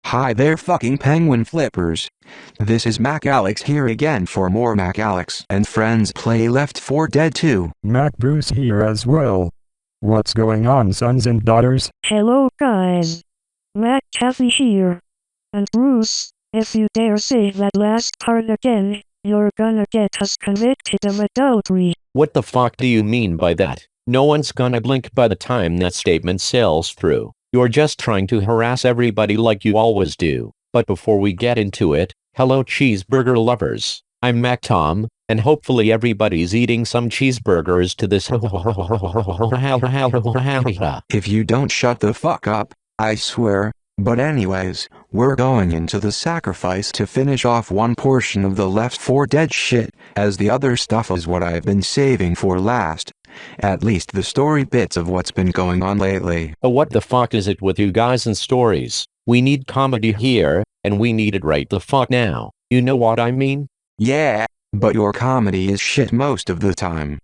Hi there fucking penguin flippers. This is Mac Alex here again for more Mac Alex and Friends Play Left 4 Dead 2. Mac Bruce here as well. What's going on, sons and daughters? Hello guys. Mac Kathy here. And Bruce, if you dare say that last part again, you're gonna get us convicted of adultery. What the fuck do you mean by that? No one's gonna blink by the time that statement sails through. You're just trying to harass everybody like you always do. But before we get into it, hello cheeseburger lovers. I'm Mac Tom, and hopefully everybody's eating some cheeseburgers to this. If you don't shut the fuck up, I swear. But anyways, we're going into the sacrifice to finish off one portion of the Left 4 Dead shit, as the other stuff is what I've been saving for last. At least the story bits of what's been going on lately. Oh, what the fuck is it with you guys and stories? We need comedy here, and we need it right the fuck now. You know what I mean? Yeah, but your comedy is shit most of the time.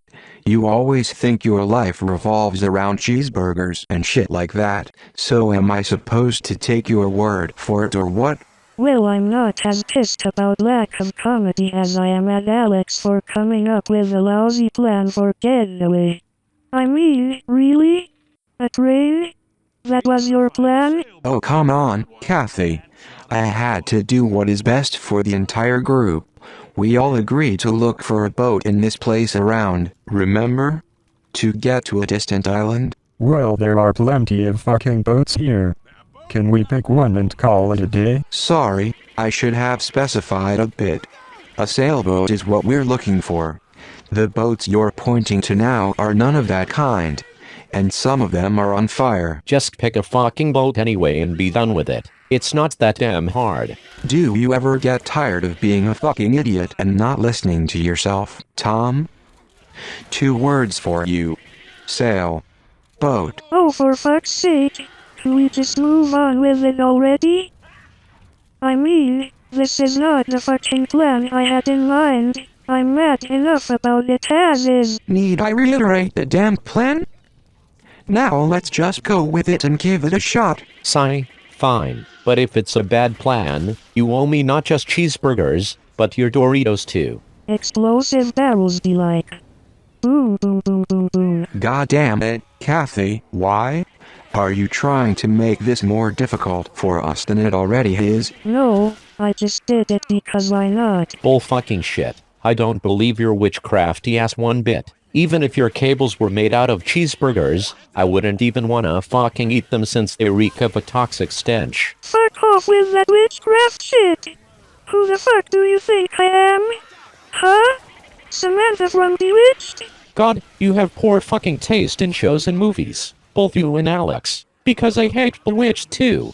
You always think your life revolves around cheeseburgers and shit like that, so am I supposed to take your word for it or what? Well, I'm not as pissed about lack of comedy as I am at Alex for coming up with a lousy plan for getaway. I mean, really? A train? That was your plan? Oh come on, Kathy. I had to do what is best for the entire group. We all agreed to look for a boat in this place around, remember? To get to a distant island? Well, there are plenty of fucking boats here. Can we pick one and call it a day? Sorry, I should have specified a bit. A sailboat is what we're looking for. The boats you're pointing to now are none of that kind. And some of them are on fire. Just pick a fucking boat anyway and be done with it. It's not that damn hard. Do you ever get tired of being a fucking idiot and not listening to yourself, Tom? 2 words for you. Sail. Boat. Oh, for fuck's sake. Can we just move on with it already? I mean, this is not the fucking plan I had in mind. I'm mad enough about it as is. Need I reiterate the damn plan? Now let's just go with it and give it a shot. Sigh. Fine. But if it's a bad plan, you owe me not just cheeseburgers, but your Doritos too. Explosive barrels be like. Boom, boom, boom, boom, boom. God damn it, Kathy, why? Are you trying to make this more difficult for us than it already is? No, I just did it because why not? Bull fucking shit. I don't believe your witchcrafty ass one bit. Even if your cables were made out of cheeseburgers, I wouldn't even wanna fucking eat them since they reek of a toxic stench. Fuck off with that witchcraft shit! Who the fuck do you think I am? Huh? Samantha from Bewitched? God, you have poor fucking taste in shows and movies. Both you and Alex. Because I hate Bewitched too.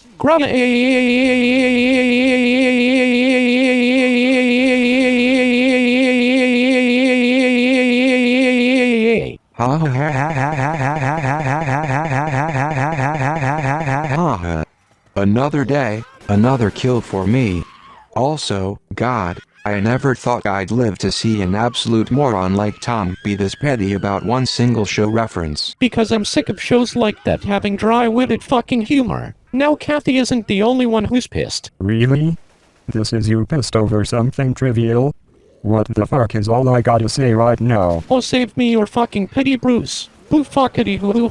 Another day, another kill for me. Also, God, I never thought I'd live to see an absolute moron like Tom be this petty about one single show reference. Because I'm sick of shows like that having dry-witted fucking humor. Now Kathy isn't the only one who's pissed. Really? This is you pissed over something trivial? What the fuck is all I gotta say right now? Oh, save me your fucking pity, Bruce. Boo fuckity hoo.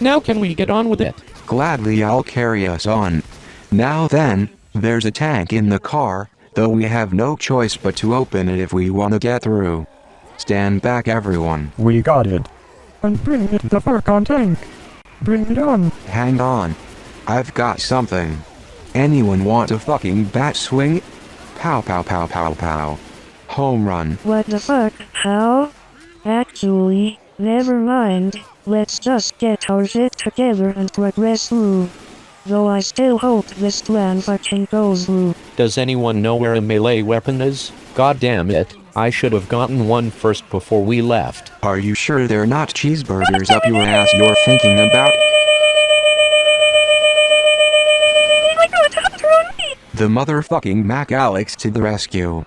Now can we get on with it? Gladly I'll carry us on. Now then, there's a tank in the car, though we have no choice but to open it if we want to get through. Stand back everyone. We got it. And bring it the fuck on tank. Bring it on. Hang on. I've got something. Anyone want a fucking bat swing? Pow pow pow pow pow. Home run. What the fuck? How? Actually, never mind. Let's just get our shit together and progress through. Though I still hope this plan fucking goes through. Does anyone know where a melee weapon is? God damn it, I should have gotten one first before we left. Are you sure they're not cheeseburgers up your ass you're thinking about? The motherfucking Mac Alex to the rescue.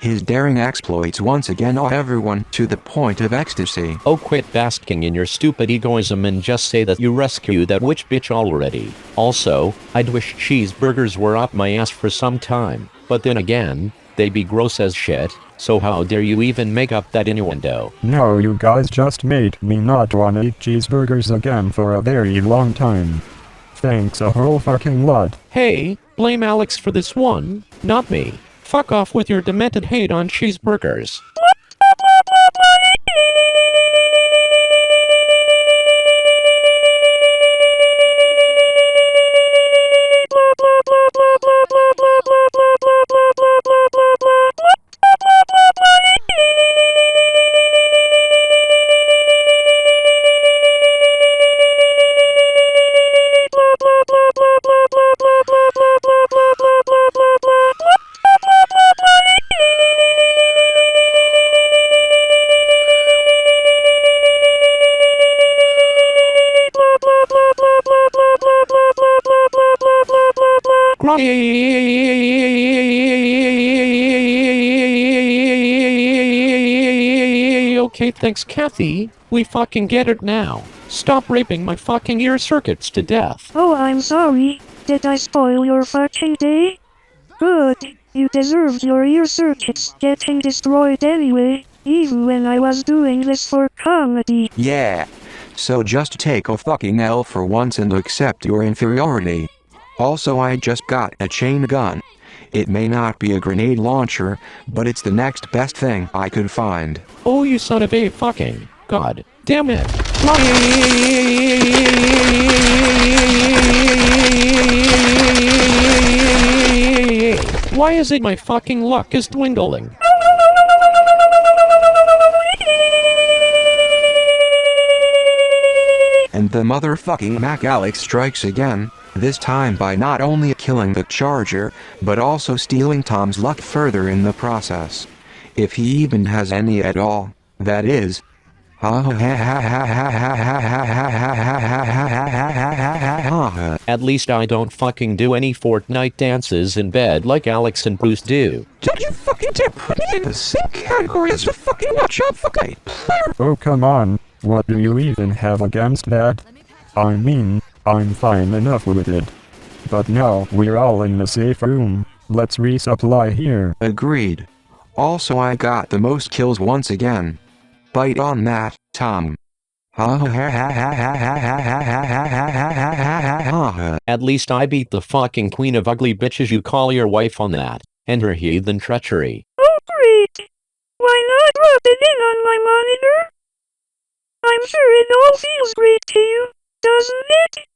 His daring exploits once again awe everyone to the point of ecstasy. Oh, quit basking in your stupid egoism and just say that you rescued that witch bitch already. Also, I'd wish cheeseburgers were up my ass for some time, but then again, they'd be gross as shit, so how dare you even make up that innuendo? No, you guys just made me not wanna eat cheeseburgers again for a very long time. Thanks a whole fucking lot. Hey, blame Alex for this one, not me. Fuck off with your demented hate on cheeseburgers. Okay, thanks, Kathy. We fucking get it now. Stop raping my fucking ear circuits to death. Oh, I'm sorry. Did I spoil your fucking day? Good. You deserved your ear circuits getting destroyed anyway, even when I was doing this for comedy. Yeah. So just take a fucking L for once and accept your inferiority. Also, I just got a chain gun. It may not be a grenade launcher, but it's the next best thing I could find. Oh, you son of a fucking god damn it. Why is it my fucking luck is dwindling? And the motherfucking Mac Alex strikes again, this time by not only killing the charger, but also stealing Tom's luck further in the process. If he even has any at all, that is. At least I don't fucking do any Fortnite dances in bed like Alex and Bruce do. Don't you fucking dare put me in the same category as a fucking nutjob fucking player! Oh come on, what do you even have against that? I mean, I'm fine enough with it. But now we're all in the safe room, let's resupply here. Agreed. Also, I got the most kills once again. Bite on that, Tom. At least I beat the fucking queen of ugly bitches you call your wife on that, and her heathen treachery. Oh great! Why not rub it in on my monitor? I'm sure it all feels great to you, doesn't it?